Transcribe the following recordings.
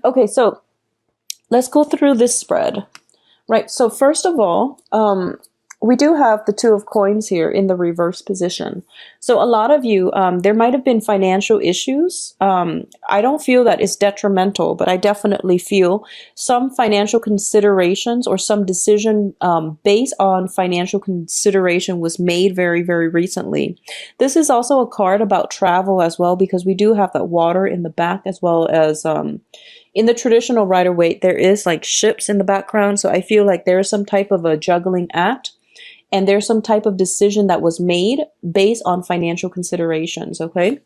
Okay, so let's go through this spread. Right, so first of all, we do have the Two of Coins here in the reverse position. So a lot of you, there might have been financial issues. I don't feel that it's detrimental, but I definitely feel some financial considerations or some decision based on financial consideration was made very, very recently. This is also a card about travel as well, because we do have that water in the back, as well as in the traditional Rider-Waite, there is like ships in the background. So I feel like there is some type of a juggling act, and there's some type of decision that was made based on financial considerations, okay?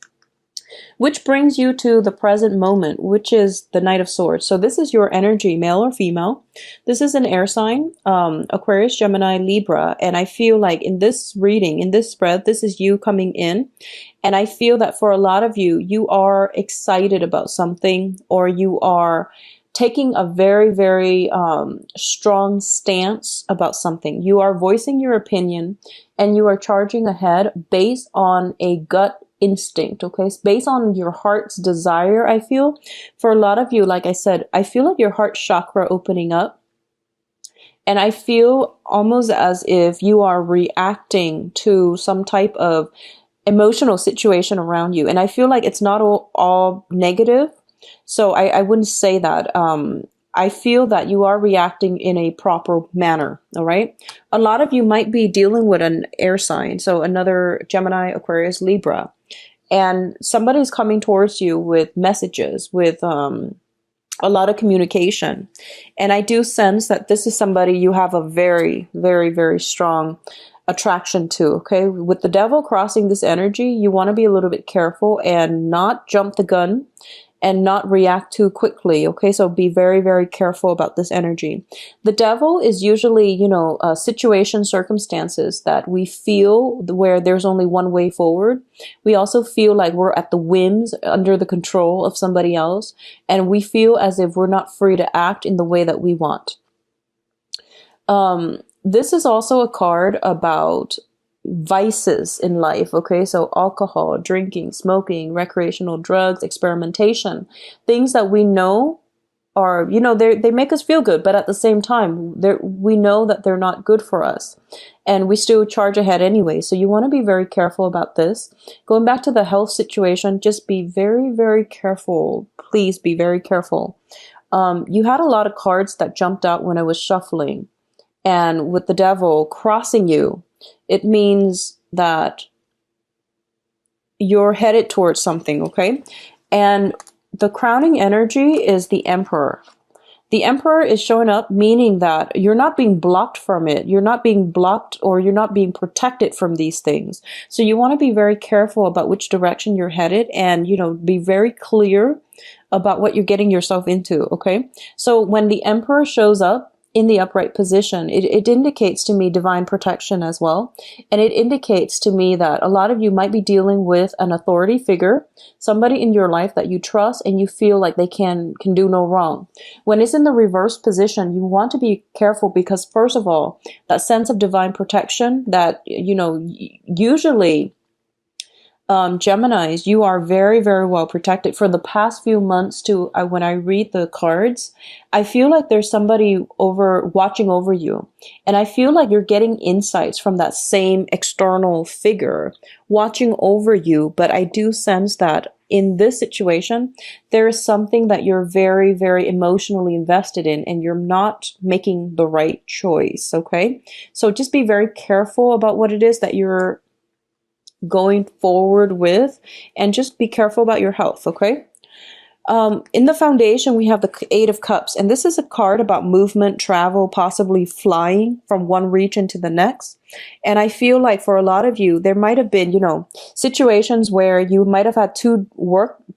Which brings you to the present moment, which is the Knight of Swords. So this is your energy, male or female. This is an air sign, Aquarius, Gemini, Libra. And I feel like in this reading, in this spread, this is you coming in. And I feel that for a lot of you, you are excited about something, or you are taking a very, very strong stance about something. You are voicing your opinion, and you are charging ahead based on a gut instinct, okay? It's based on your heart's desire, I feel. For a lot of you, like I said, I feel like your heart chakra opening up. And I feel almost as if you are reacting to some type of emotional situation around you. And I feel like it's not all negative. So I wouldn't say that. I feel that you are reacting in a proper manner, all right? A lot of you might be dealing with an air sign, so another Gemini, Aquarius, Libra, and somebody's coming towards you with messages, with a lot of communication. And I do sense that this is somebody you have a very, very, very strong attraction to, okay? With the Devil crossing this energy, you want to be a little bit careful and not jump the gun and not react too quickly, okay? So be very, very careful about this energy. The Devil is usually, you know, situation, circumstances that we feel where there's only one way forward. We also feel like we're at the whims, under the control of somebody else, and we feel as if we're not free to act in the way that we want. This is also a card about vices in life, okay? So alcohol, drinking, smoking, recreational drugs, experimentation, things that we know are, you know, they make us feel good, but at the same time, we know that they're not good for us, and we still charge ahead anyway. So you want to be very careful about this. Going back to the health situation, just be very, very careful. Please be very careful. You had a lot of cards that jumped out when I was shuffling, and with the Devil crossing you, it means that you're headed towards something, okay? And the crowning energy is the Emperor. The Emperor is showing up, meaning that you're not being blocked from it. You're not being blocked, or you're not being protected from these things. So you want to be very careful about which direction you're headed, and, you know, be very clear about what you're getting yourself into, okay? So when the Emperor shows up in the upright position, it indicates to me divine protection as well. And it indicates to me that a lot of you might be dealing with an authority figure, somebody in your life that you trust and you feel like they can do no wrong. When it's in the reverse position, you want to be careful, because first of all, that sense of divine protection that, you know, usually Geminis, you are very, very well protected. For the past few months too, when I read the cards, I feel like there's somebody watching over you. And I feel like you're getting insights from that same external figure watching over you. But I do sense that in this situation, there is something that you're very, very emotionally invested in, and you're not making the right choice, okay? So just be very careful about what it is that you're going forward with, and just be careful about your health, okay? In the foundation, we have the Eight of Cups, and this is a card about movement, travel, possibly flying from one region to the next. And I feel like for a lot of you, there might have been, you know, situations where you might have had two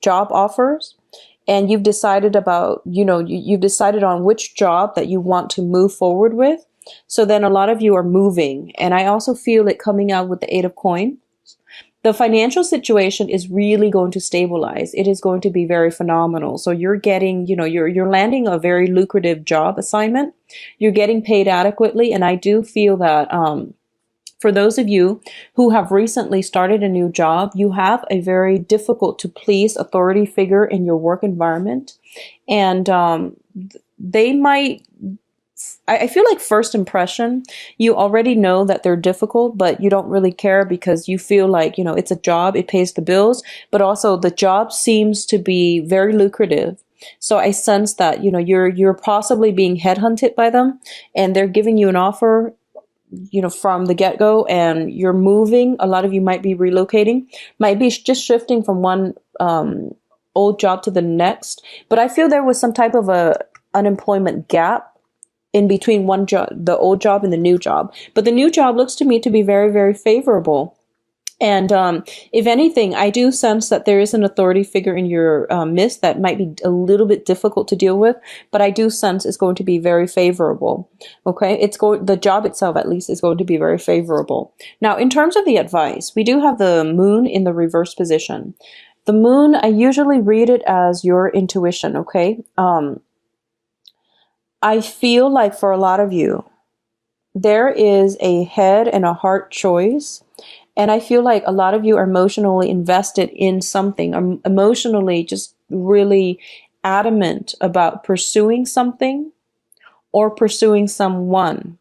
job offers, and you've decided about, you know, you've decided on which job that you want to move forward with. So then a lot of you are moving, and I also feel it coming out with the Eight of Coins. The financial situation is really going to stabilize. It is going to be very phenomenal. So you're getting, you know, you're landing a very lucrative job assignment. You're getting paid adequately. And I do feel that For those of you who have recently started a new job, you have a very difficult to please authority figure in your work environment. And they might, I feel like first impression, you already know that they're difficult, but you don't really care because you feel like, it's a job, it pays the bills, but also the job seems to be very lucrative. So I sense that, you're possibly being headhunted by them and they're giving you an offer, from the get-go, and you're moving. A lot of you might be relocating, might be just shifting from one old job to the next. But I feel there was some type of a unemployment gap in between one job, the old job and the new job. But the new job looks to me to be very, very favorable. And if anything, I do sense that there is an authority figure in your midst that might be a little bit difficult to deal with, but I do sense it's going to be very favorable. Okay, the job itself at least is going to be very favorable. Now, in terms of the advice, we do have the moon in the reverse position. The moon, I usually read it as your intuition. Okay, I feel like for a lot of you, there is a head and a heart choice. And I feel like a lot of you are emotionally invested in something, emotionally just really adamant about pursuing something or pursuing someone.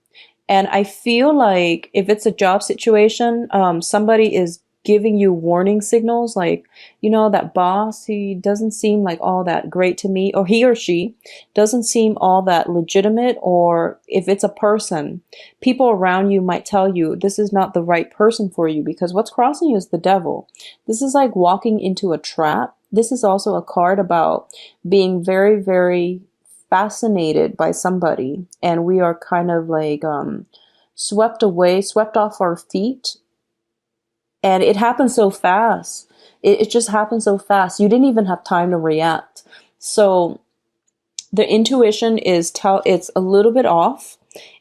And I feel like if it's a job situation, somebody is giving you warning signals like, that boss, he doesn't seem like all that great to me, or he or she doesn't seem all that legitimate. Or if it's a person, people around you might tell you this is not the right person for you because what's crossing you is the devil. This is like walking into a trap. This is also a card about being very, very fascinated by somebody, and we are kind of like swept off our feet. And it happened so fast. It just happened so fast. You didn't even have time to react. So the intuition it's a little bit off,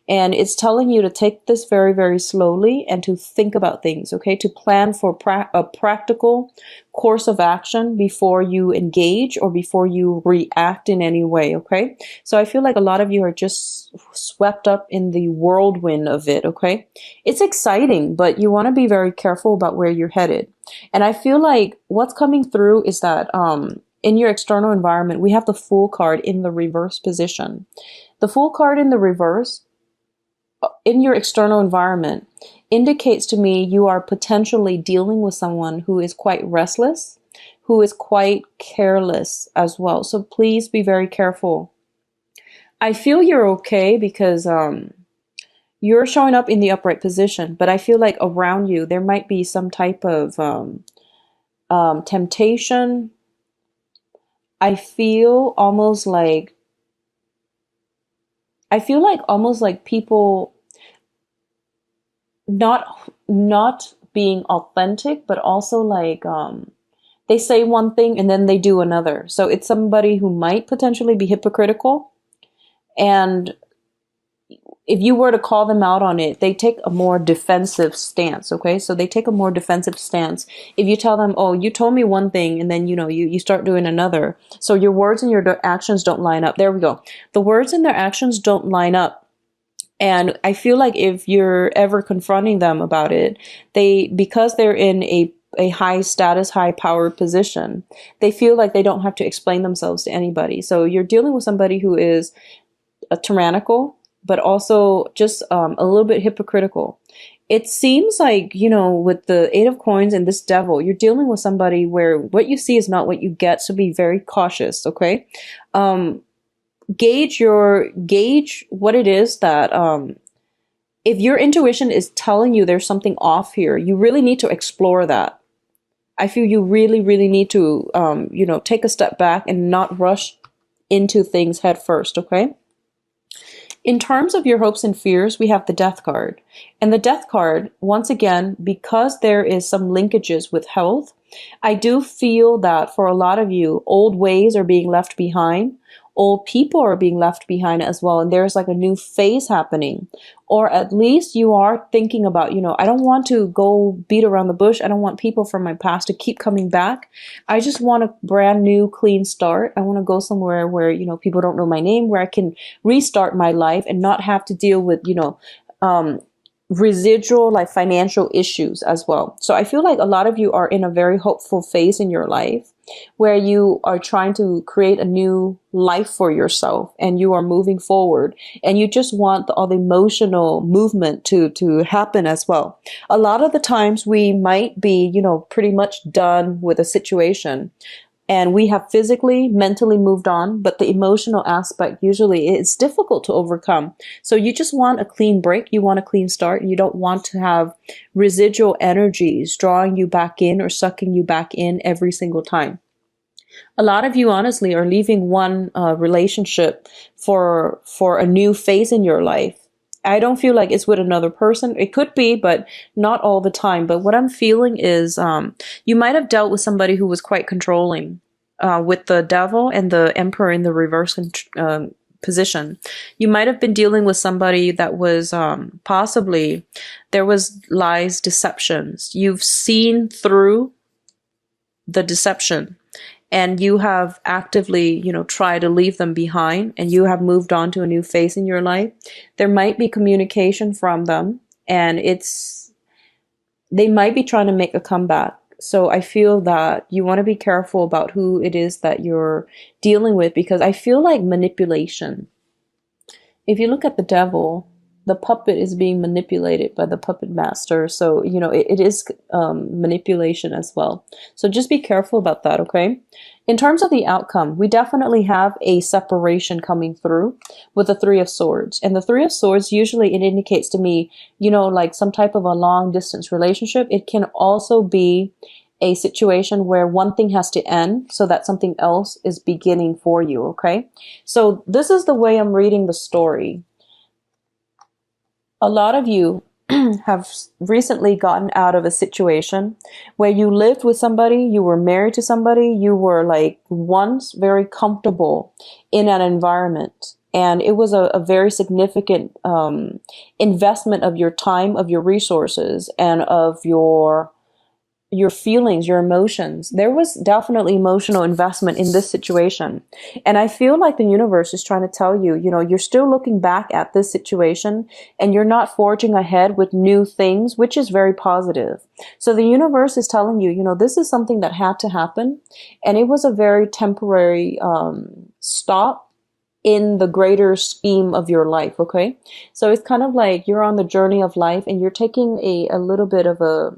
and it's telling you to take this very, very slowly and to think about things, okay? To plan for a practical course of action before you engage or before you react in any way, okay? So I feel like a lot of you are just swept up in the whirlwind of it, okay? It's exciting, but you want to be very careful about where you're headed. And I feel like what's coming through is that in your external environment, we have the Fool card in the reverse position. The Fool card in the reverse in your external environment indicates to me you are potentially dealing with someone who is quite restless, who is quite careless as well. So please be very careful. I feel you're okay because you're showing up in the upright position, but I feel like around you there might be some type of temptation. I feel almost like people not being authentic, but also like they say one thing and then they do another. So it's somebody who might potentially be hypocritical, and if you were to call them out on it, they take a more defensive stance, okay? So they take a more defensive stance. If you tell them, oh, you told me one thing, and then, you start doing another. So your words and your actions don't line up. There we go. The words and their actions don't line up. And I feel like if you're ever confronting them about it, because they're in a high status, high power position, they feel like they don't have to explain themselves to anybody. So you're dealing with somebody who is tyrannical, but also just a little bit hypocritical. It seems like, with the Eight of Coins and this devil, you're dealing with somebody where what you see is not what you get. So be very cautious, okay? Gauge what it is that, if your intuition is telling you there's something off here, you really need to explore that. I feel you really, really need to, take a step back and not rush into things head first, okay? In terms of your hopes and fears, we have the Death card. And the Death card, once again, because there is some linkages with health, I do feel that for a lot of you, old ways are being left behind. Old people are being left behind as well. And there's like a new phase happening. Or at least you are thinking about, I don't want to go beat around the bush. I don't want people from my past to keep coming back. I just want a brand new, clean start. I want to go somewhere where, people don't know my name, where I can restart my life and not have to deal with, residual like financial issues as well. So I feel like a lot of you are in a very hopeful phase in your life where you are trying to create a new life for yourself and you are moving forward and you just want all the emotional movement to happen as well. A lot of the times we might be, pretty much done with a situation and we have physically, mentally moved on, but the emotional aspect usually is difficult to overcome. So you just want a clean break. You want a clean start. You don't want to have residual energies drawing you back in or sucking you back in every single time. A lot of you honestly are leaving one relationship for a new phase in your life. I don't feel like it's with another person. It could be, but not all the time. But what I'm feeling is you might have dealt with somebody who was quite controlling with the devil and the emperor in the reverse position. You might have been dealing with somebody that was possibly, there was lies, deceptions. You've seen through the deception and you have actively, tried to leave them behind and you have moved on to a new phase in your life. There might be communication from them and they might be trying to make a comeback. So I feel that you want to be careful about who it is that you're dealing with because I feel like manipulation. If you look at the devil, the puppet is being manipulated by the puppet master. So, it is manipulation as well. So just be careful about that, okay? In terms of the outcome, we definitely have a separation coming through with the Three of Swords. And the Three of Swords, usually it indicates to me, like some type of a long distance relationship. It can also be a situation where one thing has to end so that something else is beginning for you, okay? So this is the way I'm reading the story. A lot of you have recently gotten out of a situation where you lived with somebody, you were married to somebody, you were like once very comfortable in an environment. And it was a very significant investment of your time, of your resources, and of your feelings, your emotions. There was definitely emotional investment in this situation. And I feel like the universe is trying to tell you, you're still looking back at this situation and you're not forging ahead with new things, which is very positive. So the universe is telling you, this is something that had to happen. And it was a very temporary stop in the greater scheme of your life, okay? So it's kind of like you're on the journey of life and you're taking a little bit of a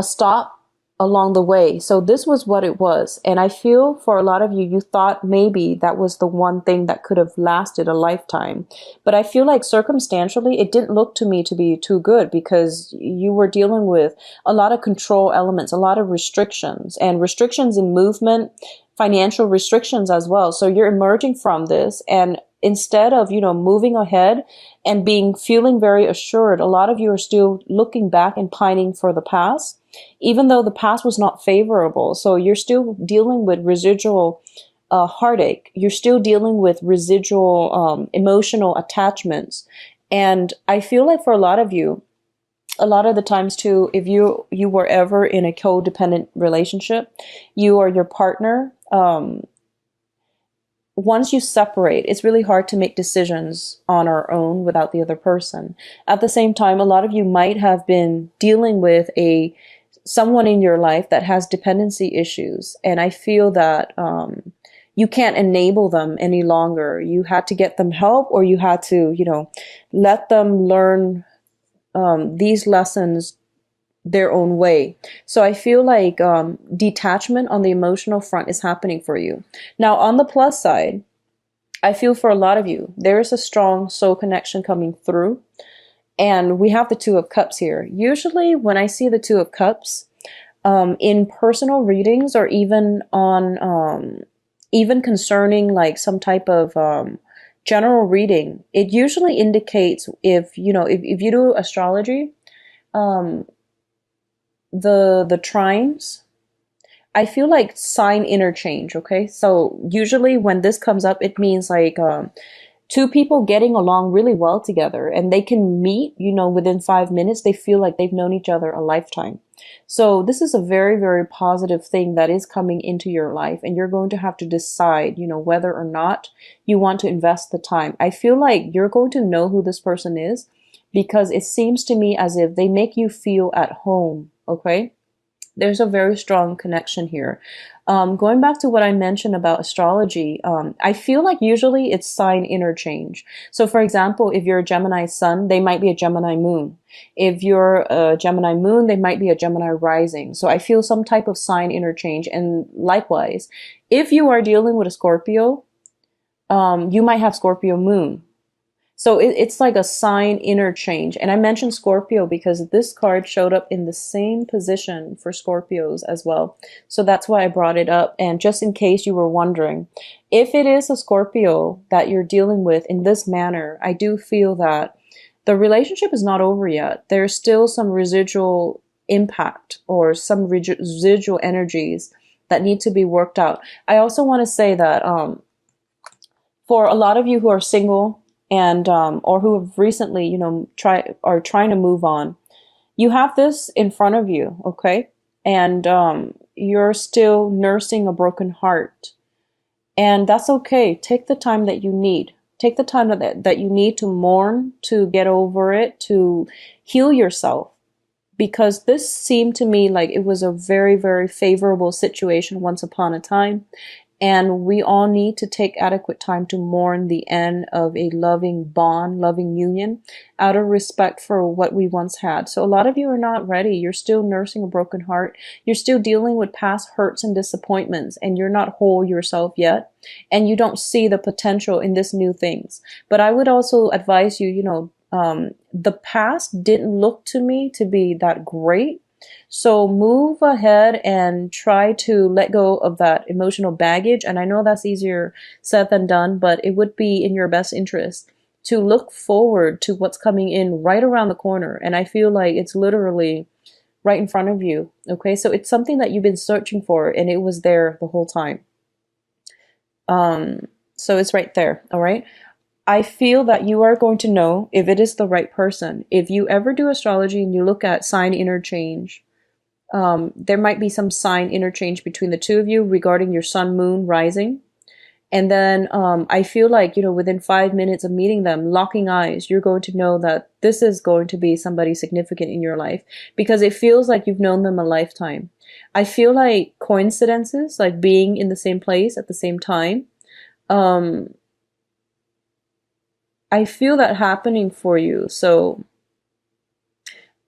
stop along the way. So this was what it was. And I feel for a lot of you, you thought maybe that was the one thing that could have lasted a lifetime. But I feel like circumstantially, it didn't look to me to be too good because you were dealing with a lot of control elements, a lot of restrictions and restrictions in movement, financial restrictions as well. So you're emerging from this and instead of, moving ahead and feeling very assured, a lot of you are still looking back and pining for the past, even though the past was not favorable. So you're still dealing with residual heartache. You're still dealing with residual emotional attachments. And I feel like for a lot of you, a lot of the times too, if you were ever in a codependent relationship, you or your partner, once you separate, it's really hard to make decisions on our own without the other person. At the same time, a lot of you might have been dealing with someone in your life that has dependency issues. And I feel that you can't enable them any longer. You had to get them help or you had to, let them learn these lessons their own way. So I feel like detachment on the emotional front is happening for you. Now, on the plus side, I feel for a lot of you, there is a strong soul connection coming through. And we have the Two of Cups here. Usually when I see the Two of Cups in personal readings or even on, even concerning like some type of general reading, it usually indicates if you do astrology, the trines, I feel like sign interchange, okay? So usually when this comes up, it means like two people getting along really well together and they can meet, within 5 minutes, they feel like they've known each other a lifetime. So this is a very, very positive thing that is coming into your life and you're going to have to decide, whether or not you want to invest the time. I feel like you're going to know who this person is because it seems to me as if they make you feel at home, okay? There's a very strong connection here. Going back to what I mentioned about astrology, I feel like usually it's sign interchange. So for example, if you're a Gemini sun, they might be a Gemini moon. If you're a Gemini moon, they might be a Gemini rising. So I feel some type of sign interchange. And likewise, if you are dealing with a Scorpio, you might have Scorpio moon. So it's like a sign interchange. And I mentioned Scorpio because this card showed up in the same position for Scorpios as well. So that's why I brought it up. And just in case you were wondering, if it is a Scorpio that you're dealing with in this manner, I do feel that the relationship is not over yet. There's still some residual impact or some residual energies that need to be worked out. I also want to say that for a lot of you who are single, and or who have recently, are trying to move on, you have this in front of you, okay? And you're still nursing a broken heart. And that's okay. Take the time that you need. Take the time that you need to mourn, to get over it, to heal yourself. Because this seemed to me like it was a very, very favorable situation once upon a time. And we all need to take adequate time to mourn the end of a loving bond, loving union, out of respect for what we once had. So a lot of you are not ready. You're still nursing a broken heart. You're still dealing with past hurts and disappointments, and you're not whole yourself yet. And you don't see the potential in this new things. But I would also advise you, the past didn't look to me to be that great. So move ahead and try to let go of that emotional baggage. And I know that's easier said than done, but it would be in your best interest to look forward to what's coming in right around the corner. And I feel like it's literally right in front of you. Okay, so it's something that you've been searching for, and it was there the whole time. So it's right there. All right. I feel that you are going to know if it is the right person. If you ever do astrology and you look at sign interchange, there might be some sign interchange between the two of you regarding your sun, moon, rising. And then I feel like, within 5 minutes of meeting them, locking eyes, you're going to know that this is going to be somebody significant in your life, because it feels like you've known them a lifetime. I feel like coincidences, like being in the same place at the same time, I feel that happening for you. So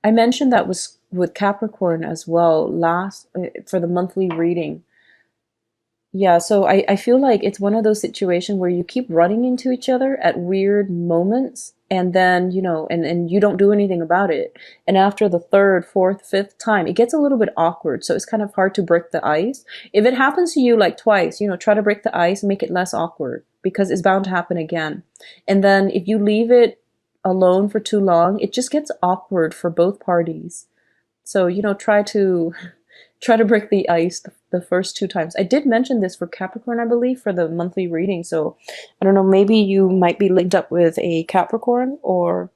I mentioned that was with Capricorn as well for the monthly reading. Yeah, so I feel like it's one of those situations where you keep running into each other at weird moments, and then, and you don't do anything about it. And after the third, fourth, fifth time, it gets a little bit awkward. So it's kind of hard to break the ice. If it happens to you like twice, try to break the ice and make it less awkward, because it's bound to happen again. And then if you leave it alone for too long, it just gets awkward for both parties. So, try to break the ice the first 2 times. I did mention this for Capricorn, I believe, for the monthly reading. So I don't know, maybe you might be linked up with a Capricorn or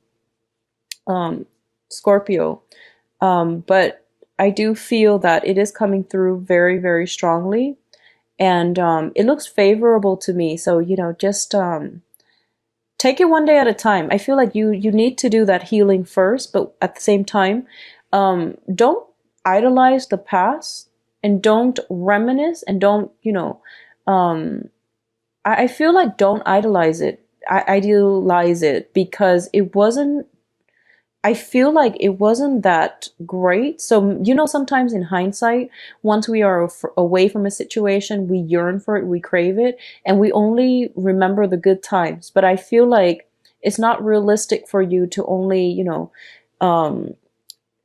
Scorpio. But I do feel that it is coming through very, very strongly. And it looks favorable to me. So, just take it one day at a time. I feel like you need to do that healing first, but at the same time, don't idolize the past, and don't reminisce, and don't, I feel like don't idealize it, because I feel like it wasn't that great. So, sometimes in hindsight, once we are away from a situation, we yearn for it, we crave it, and we only remember the good times. But I feel like it's not realistic for you to only,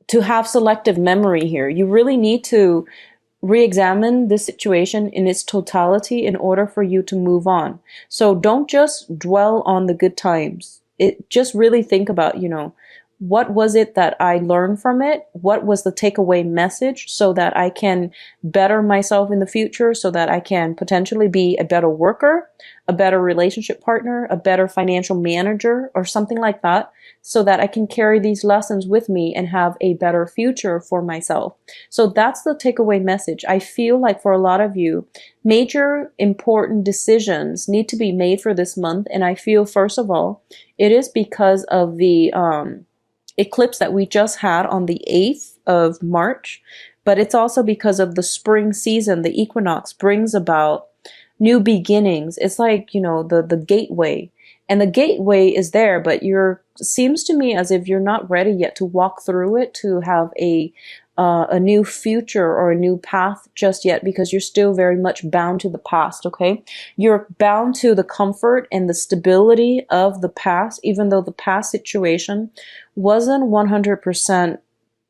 to have selective memory here. You really need to re-examine this situation in its totality in order for you to move on. So don't just dwell on the good times. Just really think about, what was it that I learned from it? What was the takeaway message, so that I can better myself in the future, so that I can potentially be a better worker, a better relationship partner, a better financial manager, or something like that, so that I can carry these lessons with me and have a better future for myself. So that's the takeaway message. I feel like for a lot of you, major important decisions need to be made for this month. And I feel, first of all, it is because of the eclipse that we just had on the 8th of March, but it's also because of the spring season. The equinox brings about new beginnings. It's like, you know, the gateway. And the gateway is there, but seems to me as if you're not ready yet to walk through it, to have a new future or a new path just yet, because you're still very much bound to the past, okay? You're bound to the comfort and the stability of the past, even though the past situation wasn't 100%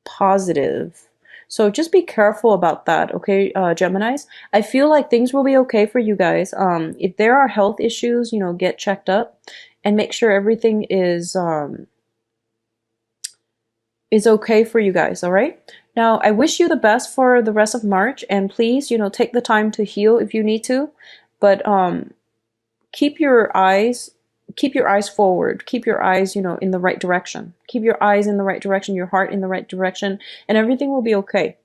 positive. So just be careful about that, okay, Geminis? I feel like things will be okay for you guys. If there are health issues, you know, get checked up and make sure everything is okay for you guys, all right? Now, I wish you the best for the rest of March, and please, you know, take the time to heal if you need to, but keep your eyes forward. Keep your eyes, you know, in the right direction. Keep your eyes in the right direction, your heart in the right direction, and everything will be okay.